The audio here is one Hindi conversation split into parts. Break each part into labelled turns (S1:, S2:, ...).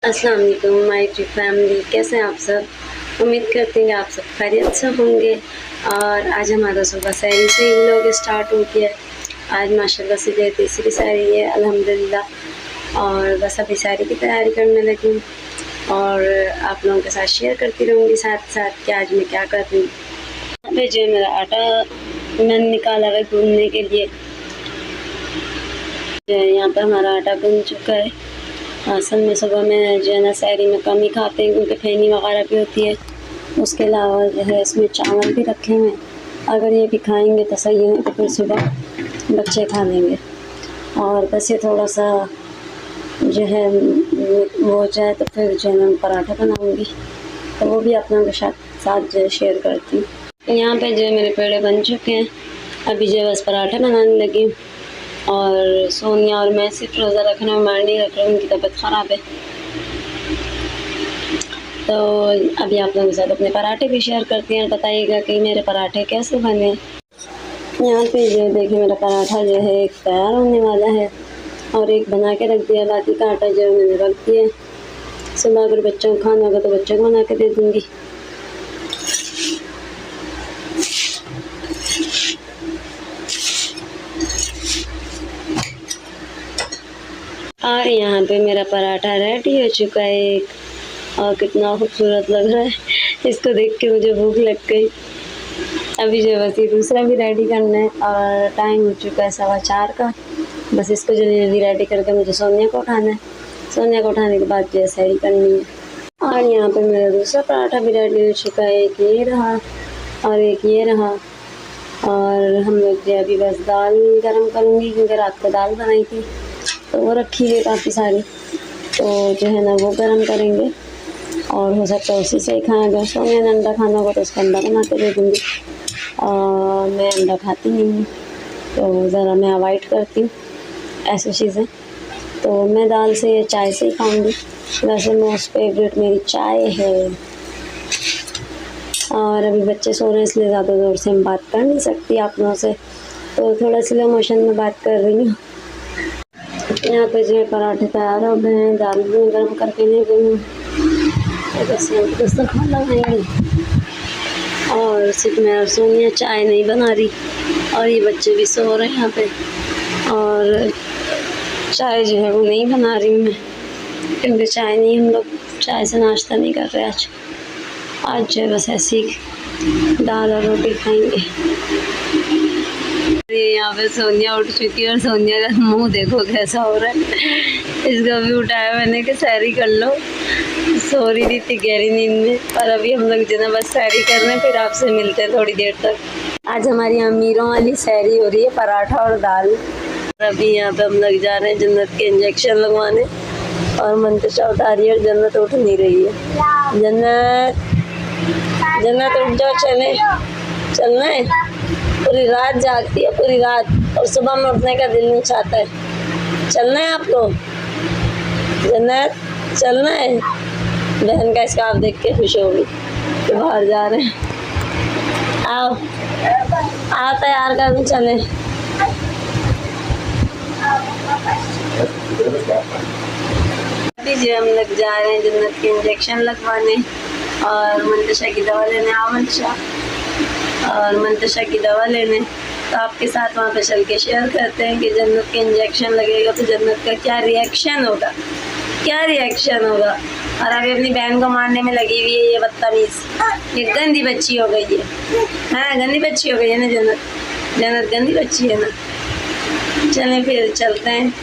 S1: अस्सलाम वालेकुम माय ट्री फैमिली, कैसे हैं आप सब। उम्मीद करते हैं आप सब खैरियत से होंगे। और आज हमारा सुबह सहरी से ही व्लॉग स्टार्ट हो गया है। आज माशाल्लाह से जो तीसरी सहरी है अल्हम्दुलिल्लाह। और बस अभी सहरी की तैयारी करने लगी और आप लोगों के साथ शेयर करती रहूँगी साथ साथ कि आज मैं क्या कर रही हूँ। यहाँ पे जो मेरा आटा मैंने निकाला है गूंदने के लिए। यहाँ पर हमारा आटा गूंद चुका है। असल में सुबह में जो है ना सहरी में कम ही खाते हैं क्योंकि खैनी वगैरह भी होती है। उसके अलावा जो है इसमें चावल भी रखे हुए हैं। अगर ये भी खाएंगे तो सही है, तो फिर सुबह बच्चे खा लेंगे। और बस ये थोड़ा सा जो है वो हो जाए तो फिर जो है मैं पराठा बनाऊँगी, तो वो भी आप लोगों के साथ जो है शेयर करती हूँ। यहाँ पे जो है मेरे पेड़े बन चुके हैं। अभी जो है बस पराठा बनाने लगी हूँ। और सोनिया और मैं सिर्फ रोज़ा रखना में मार नहीं रख रही हूँ, उनकी तबीयत ख़राब है। तो अभी आप लोगों के साथ अपने पराठे भी शेयर करती हैं। बताइएगा कि मेरे पराठे कैसे बने। यहाँ पे जो देखिए मेरा पराठा जो है एक तैयार होने वाला है और एक बना के रख दिया। बाकी का आटा जो है मैंने रख दिया। सुबह अगर बच्चों को खाना होगा तो बच्चों को बना के दे दूँगी। और यहाँ पे मेरा पराठा रेडी हो चुका है एक, और कितना खूबसूरत लग रहा है। इसको देख के मुझे भूख लग गई। अभी जो बस ये दूसरा भी रेडी करना है और टाइम हो चुका है 4:15 का। बस इसको जल्दी जल्दी रेडी करके मुझे सोनिया को उठाना है। सोनिया को उठाने के बाद जो है सहरी करनी है। और यहाँ पे मेरा दूसरा पराठा भी रेडी हो चुका है। एक ये रहा और एक ये रहा। और हम लोग जो अभी बस दाल गर्म करूँगी क्योंकि रात को दाल बनाई थी तो वो रखी है काफ़ी सारी, तो जो है ना वो गर्म करेंगे। और हो सकता है उसी से ही खाएँ। अगर सोनिया ने अंडा खाना होगा तो उसका अंडा बना के दे दूँगी। और मैं अंडा खाती नहीं हूँ तो ज़रा मैं अवॉइड करती हूँ ऐसी चीज़ें। तो मैं दाल से या चाय से ही खाऊँगी। वैसे मोस्ट फेवरेट मेरी चाय है। और अभी बच्चे सो रहे हैं इसलिए ज़्यादा ज़ोर से हम बात कर नहीं सकती आप लोगों से, तो थोड़ा स्लो मोशन में बात कर रही हूँ। यहाँ पे जो पराठे तैयार हो गए हैं। दाल भी गर्म करके ले गई हूँ। बस खाना खाएंगे। और सिर्फ मैं और सोनिया चाय नहीं बना रही और ये बच्चे भी सो रहे हैं यहाँ पे। और चाय जो है वो नहीं बना रही हूँ मैं क्योंकि चाय नहीं, हम लोग चाय से नाश्ता नहीं कर रहे आज जो है बस ऐसी दाल और रोटी खाएंगे। यहाँ पे सोनिया उठ चुकी है और सोनिया का मुंह देखो कैसा हो रहा है। इसको भी उठाया मैंने कि सहरी कर लो। सो रही थी गहरी नींद में। और अभी हम लोग जो ना बस सहरी कर रहे हैं, फिर आपसे मिलते हैं थोड़ी देर तक। आज हमारी अमीरों वाली सहरी हो रही है, पराठा और दाल। अभी यहाँ पे हम लोग जा रहे हैं जन्नत के इंजेक्शन लगवाने और मंतशा उठा रही है और जन्नत उठ नहीं रही है। जन्नत जन्नत उठ जाओ, चले चलना है। पूरी रात जागती है, पूरी रात, और सुबह में उठने का दिल नहीं चाहता है। चलना है आपको जन्नत, चलना है। बहन का स्कार्फ देख के खुश होगी कि बाहर जा रहे हैं। आओ आओ तैयार कर चले। अभी जो हम लोग जा रहे हैं जन्नत के इंजेक्शन लगवाने और मंतशा की दवा लेने। आओ मंतशा, और मंतशा की दवा लेने। तो आपके साथ वहाँ पे चल के शेयर करते हैं कि जन्नत के इंजेक्शन लगेगा तो जन्नत का क्या रिएक्शन होगा, क्या रिएक्शन होगा। और अभी अपनी बहन को मारने में लगी हुई है ये बदतमीज़। ये गंदी बच्ची हो गई है। हाँ गंदी बच्ची हो गई है ना जन्नत। जन्नत गंदी बच्ची है ना। चलें फिर चलते हैं।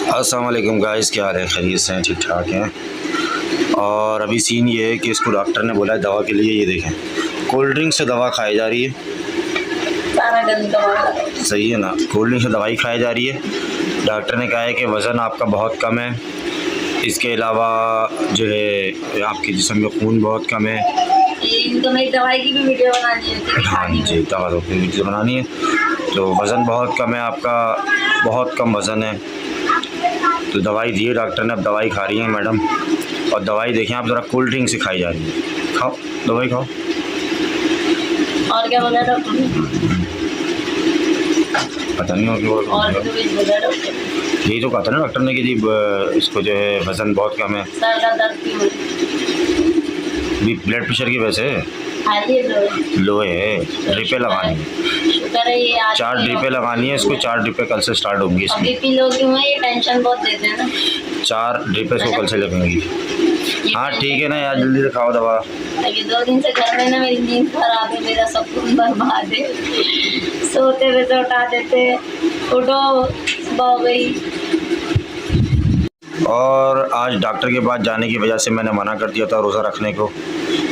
S2: अस्सलाम वालेकुम गाइस, क्या हाल है? खैरियत से हैं? ठीक ठाक हैं। और अभी सीन ये है कि इसको डॉक्टर ने बोला है दवा के लिए। ये देखें कोल्ड ड्रिंक से दवा खाई जा रही है। सही है ना, कोल्ड ड्रिंक से दवाई खाई जा रही है। डॉक्टर ने कहा है कि वज़न आपका बहुत कम है। इसके अलावा जो है आपके जिस्म में खून बहुत कम है।
S1: इनको मेरी दवाई की भी वीडियो बनानी है।
S2: हाँ जी, दवा तो की वीडियो बनानी है। तो वज़न बहुत कम है आपका, बहुत कम वज़न है। तो दवाई दी है डॉक्टर ने, अब दवाई खा रही हैं मैडम। और दवाई देखें आप ज़रा कोल्ड ड्रिंक से खाई जा रही है। खाओ दवाई खाओ।
S1: और क्या बोला डॉक्टर ने?
S2: पता नहीं और क्या बोला डॉक्टर। यही तो कहा था ना डॉक्टर ने कि जी इसको जो है वज़न बहुत कम है।
S1: सर का दर्द की वजह
S2: ब्लड प्रेशर की वजह से लो है। ड्रिपें लगानी है,
S1: शुक्र है ये आज
S2: 4 ड्रिपें लगानी है इसको। 4 ड्रिपें कल से स्टार्ट होंगी इसकी।
S1: बीपी लो क्यों है, ये टेंशन बहुत देते हैं ना।
S2: 4 ड्रिपें इसको कल से लगेंगी। हाँ ठीक है ना यार, जल्दी से खाओ दवा।
S1: अभी 2 दिन से घर में ना मेरी नींद खराब है, मेरा सब कुछ बर्बाद है। सोते हुए तो उठा देते, उठो सुबह हो गई।
S2: और आज डॉक्टर के पास जाने की वजह से मैंने मना कर दिया था रोज़ा रखने को,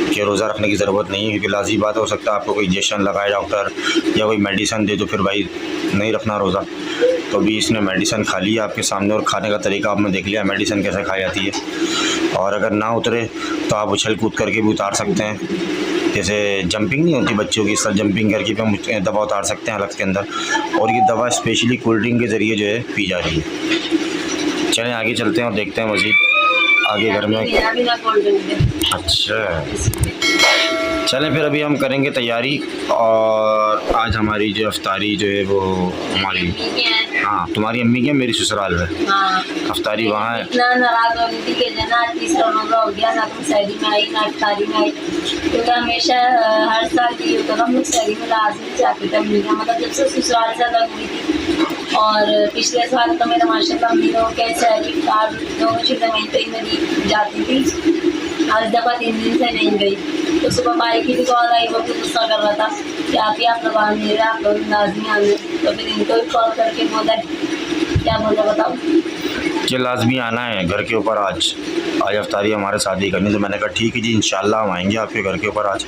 S2: कि रोज़ा रखने की ज़रूरत नहीं है, क्योंकि लाज़मी बात हो सकता है आपको कोई इंजेक्शन लगाए डॉक्टर या कोई मेडिसिन दे तो फिर भाई नहीं रखना रोज़ा। तो अभी इसने मेडिसिन खा ली आपके सामने, और खाने का तरीका आपने देख लिया मेडिसिन कैसे खाई जाती है। और अगर ना उतरे तो आप उछल कूद करके भी उतार सकते हैं, जैसे जंपिंग नहीं होती बच्चों की, इस तरह जंपिंग करके भी हम दवा उतार सकते हैं हलक के अंदर। और ये दवा स्पेशली कोल्ड ड्रिंक के ज़रिए जो है पी जा रही है। चलें आगे चलते हैं और देखते हैं मज़ीद आगे घर में। अच्छा चलें फिर अभी हम करेंगे तैयारी। और आज हमारी जो अफ्तारी जो है वो हमारी, हाँ तुम्हारी अम्मी की, मेरी ससुराल है।
S1: हाँ,
S2: अफ्तारी वहाँ है।
S1: इतना नाराज हो गई थी कि जना तीसरा रोज़ा हो गया ना, तुम सहरी में आई ना अफ्तारी में आई, क्योंकि हमेशा हर साल ये होता था हम लोग सहरी में लाजमी जाते थे। मतलब जब से ससुराल से अलग हुई थी, और पिछले साल तो मेरा माशाल्लाह अम्मी लोगों के सहरी आज दोनों चीज़ें वहीं पर ही मेरी जाती थी। आज दफ़ा 3 दिन से नहीं गई, तो सुबह भाई की भी कॉल आई, वो भी गुस्सा कर रहा था कि आप लोग आ नहीं रहे, आप लोग लाजमी आने। तो फिर इनको भी कॉल करके बोला, क्या बोला बताओ
S2: कि लाजमी आना है घर के ऊपर आज अफ्तारी हमारे साथ ही करनी। तो मैंने कहा ठीक है जी, इंशाल्लाह हम आएंगे आपके घर के ऊपर आज,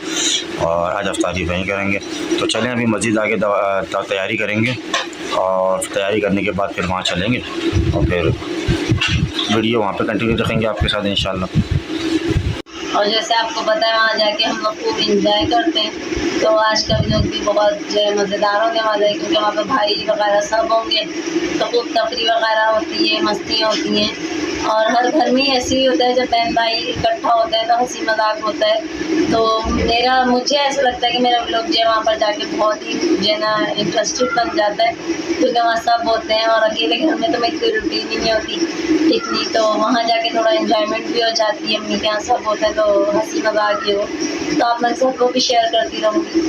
S2: और आज अफ्तारी वहीं करेंगे। तो चलें अभी मस्जिद आगे तैयारी करेंगे, और तैयारी करने के बाद फिर वहाँ चलेंगे, और फिर वीडियो वहाँ पे कंटिन्यू रखेंगे आपके साथ इंशाल्लाह।
S1: और जैसे आपको पता है वहाँ जाके हम लोग खूब इंजॉय करते हैं, तो आज का व्लॉग भी बहुत जो है मज़ेदार होने वाला है, क्योंकि वहाँ पे भाई वगैरह सब होंगे, तो खूब तफरी वगैरह होती है, मस्तियाँ होती हैं। और हर घर में ही ऐसे ही होता है, जब बहन भाई इकट्ठा होता है तो हंसी मजाक होता है। तो मुझे ऐसा लगता है कि मेरा व्लॉग जो है वहाँ पर जाके बहुत ही जो है ना इंटरेस्टेड बन जाता है, क्योंकि वहाँ सब होते हैं, और अकेले घर में तो मेरी कोई रूटीन ही नहीं होती इतनी, तो वहाँ जाके थोड़ा इन्जॉयमेंट भी हो जाती है। अम्मी के यहाँ सब होता है तो हंसी मजाक ही हो, तो आप लोग सबको भी शेयर करती रहूँगी।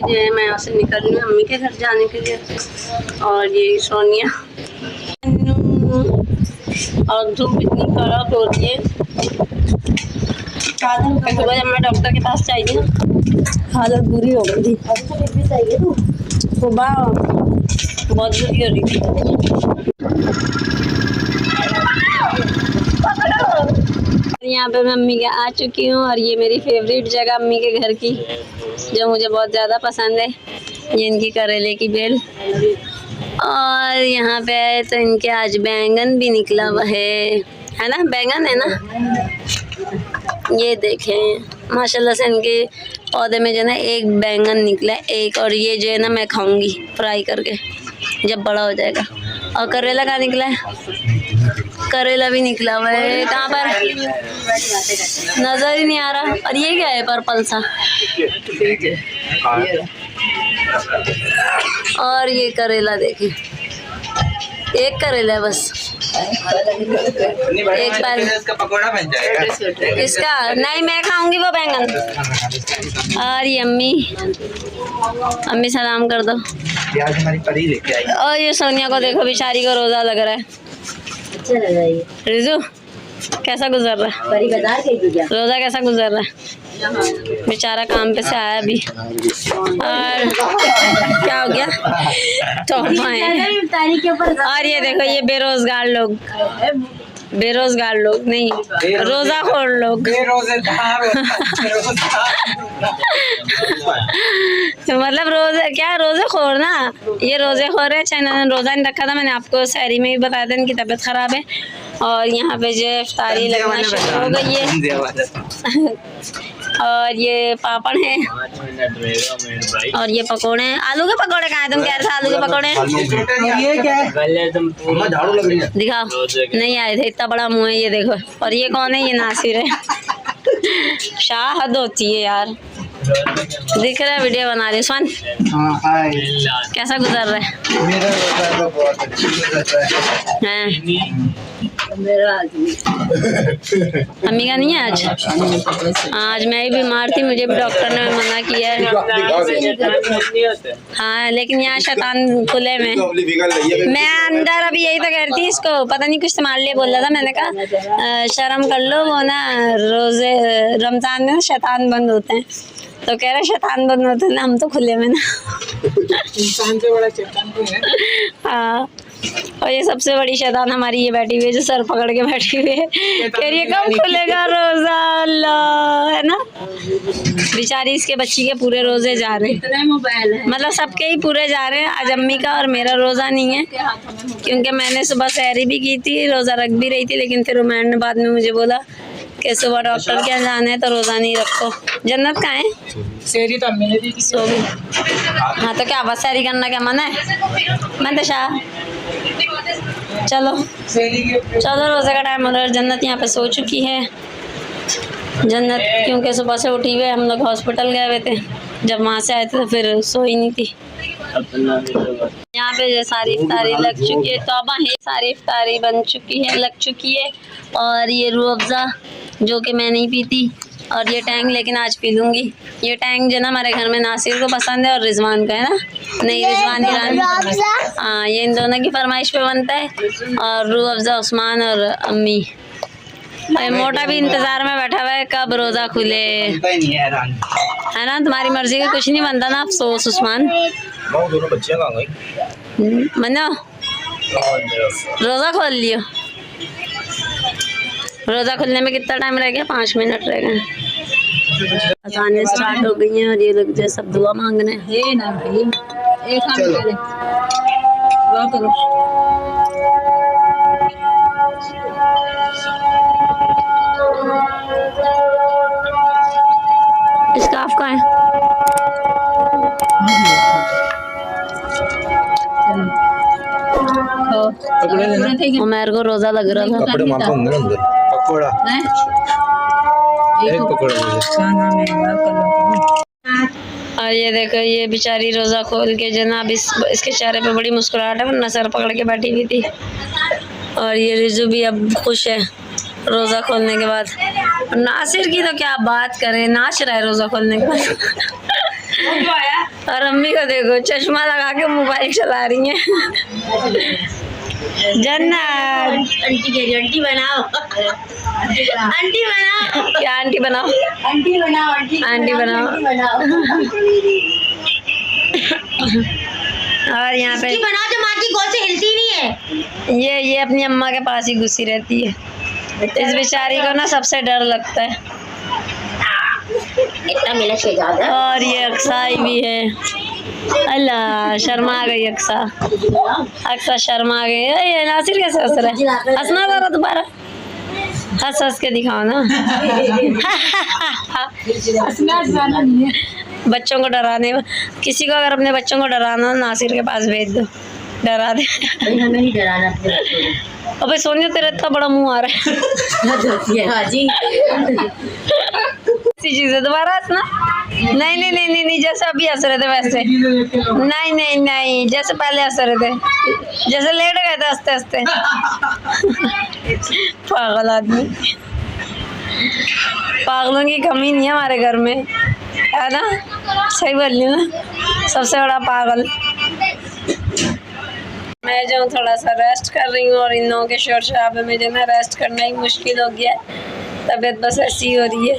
S1: ये मैं यहाँ से निकल रही हूँ अम्मी के घर जाने के लिए, और ये सोनिया, और धूप इतनी खराब हो रही है। सुबह जब मैं डॉक्टर के पास आई थी ना, हालत बुरी हो गई थी, सुबह बहुत बुरी हो रही थी। यहाँ पे मैं अम्मी के आ चुकी हूँ, और ये मेरी फेवरेट जगह अम्मी के घर की, जो मुझे बहुत ज़्यादा पसंद है, ये इनकी करेले की बेल। और यहाँ पे तो इनके आज बैंगन भी निकला हुआ है ना, बैंगन है ना, ये देखें माशाल्लाह से इनके पौधे में जो है ना एक बैंगन निकला है, एक, और ये जो है ना मैं खाऊंगी फ्राई करके जब बड़ा हो जाएगा। और करेला कहाँ निकला है, करेला भी निकला हुआ है, कहाँ पर नज़र ही नहीं आ रहा। और ये क्या है पर्पल सा, और ये करेला देखें, एक करेला है बस, एक बार इसका पकौड़ा बन जाएगा। इसका नहीं, मैं खाऊंगी वो बैंगन। और ये अम्मी सलाम कर दो।
S3: प्याज हमारी परी लेके आई।
S1: और ये सोनिया को देखो, बेचारी को रोज़ा लग रहा है। अच्छा लग रहा है। रिजू कैसा गुजर रहा है, परी बता के क्या रोज़ा कैसा गुजर रहा है? बेचारा काम पे से आया अभी। और क्या हो गया, तोहफा है। और ये देखो, ये बेरोजगार लोग नहीं, रोज़ाखोर लोग। मतलब रोज़े खोर ना, ये रोज़े खोर है। इन्होंने रोज़ा नहीं रखा था, मैंने आपको सहरी में भी बताया था इनकी तबीयत ख़राब है। और यहाँ पे जो इफ्तारी लगना शुरू हो गई है। और ये पापड़ है, और ये पकोड़े हैं। आलू के पकोड़े कहाँ हैं? तुम कह रहे थे आलू के पकोड़े।
S3: ये क्या है? झाड़ू लग रही है।
S1: दिखाओ, नहीं आए थे, इतना बड़ा मुंह है ये देखो। और ये कौन है? ये नासिर है। शाह हद होती है यार। दिख रहा है, वीडियो बना रही हूँ। स्वान
S3: हाँ हाय
S1: कैसा गुजर रहा है?
S3: मेरा रोजा तो बहुत अच्छा गुजर रहा है।
S1: हैं? अम्मी का नहीं है आज? आज मैं ही बीमार थी, मुझे भी डॉक्टर ने मना किया है। हाँ लेकिन यहाँ शैतान खुले में, मैं अंदर अभी यही तो कह रही थी इसको, पता नहीं कुछ तुम्हारे लिए बोल रहा था। मैंने कहा शर्म कर लो, वो ना रोजे रमजान में शैतान बंद होते हैं, तो कह रहे शैतान बंद होते हैं ना, हम तो खुले में ना।
S3: इंसान से बड़ा शैतान कोई है?
S1: हाँ, और ये सबसे बड़ी शैतान हमारी ये बैठी हुई है जो सर पकड़ के बैठी हुई है, कह रही है कब खुलेगा रोजा, अल्लाह, है ना। बेचारी इसके बच्ची के पूरे रोजे जा रहे हैं, मोबाइल है मतलब सबके ही पूरे जा रहे हैं। आज अम्मी का और मेरा रोजा नहीं है, क्योंकि मैंने सुबह सहरी भी की थी, रोजा रख भी रही थी, लेकिन फिर उमैर ने बाद में मुझे बोला कि सुबह डॉक्टर के यहाँ जाना है तो रोजा नहीं रखो। जन्नत कहाँ है?
S3: सेरी तो मैंने भी की।
S1: सो गई। हाँ तो क्या बस सहरी करना क्या मना है? मैं तो शाह चलो
S3: सेरी के
S1: चलो, रोजे का टाइम हो रहा है। जन्नत यहाँ पे सो चुकी है। जन्नत क्योंकि सुबह से उठी हुई, हम लोग हॉस्पिटल गए हुए थे, जब वहाँ से आए थे तो फिर सोई नहीं थी। यहाँ पे सारी इफ्तारी लग चुकी है, तौबा है, सारी इफ्तारी बन चुकी है, लग चुकी है। और ये रूह अफ़ज़ा जो कि मैं नहीं पीती, और ये टैंग लेकिन आज पी लूँगी। ये टैंग जो ना हमारे घर में नासिर को पसंद है और रिजवान का है ना, नहीं रिजवान ईरान, हाँ ये इन दोनों की फरमाइश पे बनता है। और रूह अफ़ज़ा उस्मान और अम्मी, मोटा भी इंतजार में बैठा हुआ है कब रोजा खुले, है ना। तुम्हारी मर्जी का कुछ नहीं बनता ना, अफसोस उस्मान।
S2: दोनों बच्चियां कहाँ गई?
S1: मनो रोजा खोल लियो। रोजा खुलने में कितना टाइम रह गया? 5 मिनट रह गए। अजानें स्टार्ट हो गई हैं और ये लोग जो सब दुआ मांगने हैं ना भाई। एक काम करे दुआ करो। स्कार्फ कहाँ है? उमैर को रोजा लग रहा था।
S2: कपड़े वहाँ पे होंगे ना अंदर। पकोड़ा एक पकोड़ा
S1: और ये देखो ये बेचारी रोजा खोल के जनाब इसके चेहरे पे बड़ी मुस्कुराहट है, वरना सर पकड़ के बैठी हुई थी। और ये रिजू भी अब खुश है रोजा खोलने के बाद। नासिर की तो क्या बात करें, नाच रहा है रोजा खोलने के बाद। और अम्मी को देखो चश्मा लगा के मोबाइल चला रही हैं। जन्नत आंटी कह रही आंटी बनाओ, आंटी बनाओ, क्या आंटी बनाओ, आंटी बनाओ, आंटी बनाओ। और यहाँ पे बनाओ जो माँ की गोद से हिलती नहीं है, ये अपनी अम्मा के पास ही घुसी रहती है। इस बेचारी को ना सबसे डर लगता है। इतना मिला शहजादा। और ये अक्साई भी है। अल्लाह शर्मा गई अक्सा, अक्सा शर्मा गई। ये नासिर कैसे हंस रहा है? हंसना जरा दोबारा, हंस हंस के दिखाओ ना। बच्चों को डराने, किसी को अगर अपने बच्चों को डराना हो नासिर के पास भेज दो, डरा दे। हमें नहीं डराना अपने बच्चों को। अबे सोनिया तेरा इतना बड़ा मुंह आ रहा है। चीजें दोबारा हंसना। नहीं नहीं नहीं नहीं नहीं, जैसे अभी हंस रहे थे वैसे। नहीं नहीं नहीं, जैसे पहले हंस रहे थे, जैसे लेट गए थे हंसते हंसते। पागल आदमी, पागलों की कमी नहीं है हमारे घर में, है ना। सही बोल रही हूँ ना, सबसे बड़ा पागल मैं जो थोड़ा सा रेस्ट कर रही हूँ। और इन लोगों के शोर शराबे में जो ना रेस्ट करना ही मुश्किल हो गया है, तबीयत बस ऐसी हो रही है।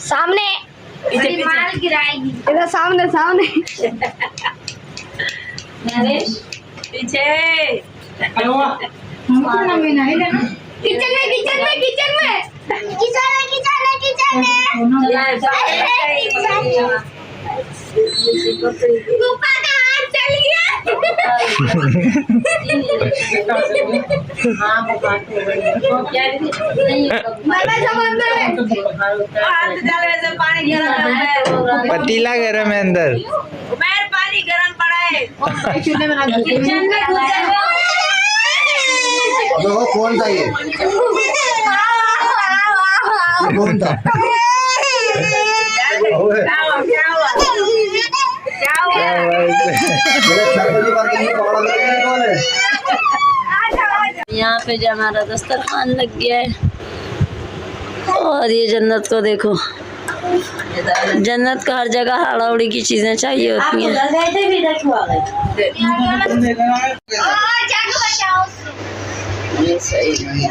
S1: सामने इधर सामने सामने पीछे किचन में किचन में किचन में किचन में किचन में किचन में ऊपर का हाथ चल गया।
S3: पतीला गरम है अंदर।
S1: पानी गरम पड़ा
S3: देखो कौन था ये कौन था ओए
S1: यहाँ पे जो हमारा दस्तरखान लग गया है और ये जन्नत को देखो। जन्नत का हर जगह हाड़ाउड़ी की चीजें चाहिए होती हैं।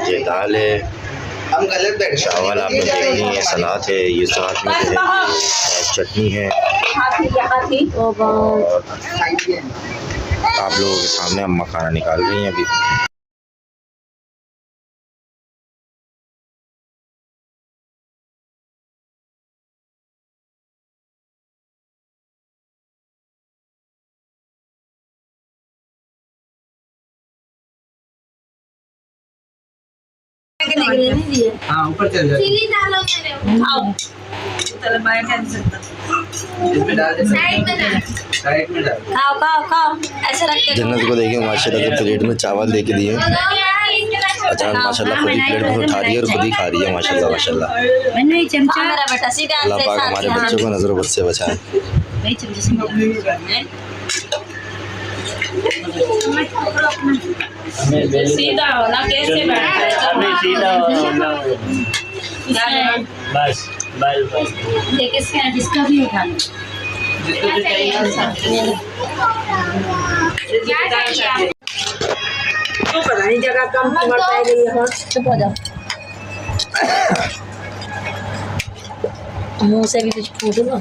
S2: ये दाल है,
S3: हम गलत बैठ
S2: चावल आपने देख ली है, सलाद है, ये साथ में जो है चटनी है और आप लोगों के सामने अम्मा खाना निकाल रही हैं अभी।
S3: हाँ ऊपर चल जाए
S4: चीनी डालो मेरे
S3: इसमें डाल दे
S4: साइड में डाल
S3: साइड में डाल
S1: खाओ खाओ खाओ ऐसे रख के
S2: जन्नत को देखिए माशाल्लाह से प्लेट में चावल दे के दिए। अच्छा माशाल्लाह खुद ही प्लेट में उठा रही है और खुद ही खा रही है माशाल्लाह माशाल्लाह।
S1: मेरा बेटा सीधा
S2: अल्लाह पाक हमारे बच्चों को नजर बद से बचाए।
S1: सीधा हो ना कैसे
S5: बस बस
S1: जिसका भी उठा लो। पता नहीं जगह कम पड़ता है। चुप हो जाओ। मुंह से भी कुछ फूट लो वो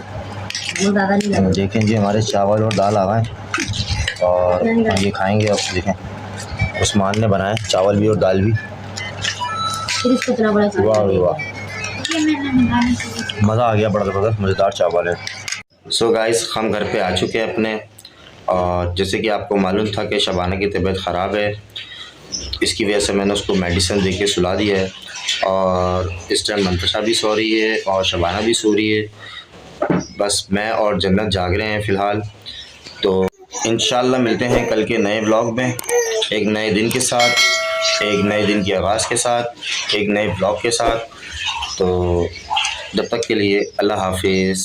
S1: ज़्यादा नहीं लगा।
S2: देखें जी हमारे चावल और दाल आ गए और ये खाएंगे। अब देखें उस्मान ने बनाया चावल भी और दाल भी।
S1: फिर इसको इतना बड़ा
S2: वाह वाह मज़ा आ गया, बड़ा ज़बरदस्त मज़ेदार चावल है। सो गाइस हम घर पे आ चुके हैं अपने, और जैसे कि आपको मालूम था कि शबाना की तबीयत ख़राब है, इसकी वजह से मैंने उसको मेडिसिन दे के सुला दिया है और इस टाइम मंतशा भी सो रही है और शबाना भी सो रही है। बस मैं और जन्नत जाग रहे हैं फ़िलहाल। तो इंशाल्लाह मिलते हैं कल के नए व्लॉग में, एक नए दिन के साथ, एक नए दिन की आगाज़ के साथ, एक नए व्लॉग के साथ। तो जब तक के लिए अल्लाह हाफिज़।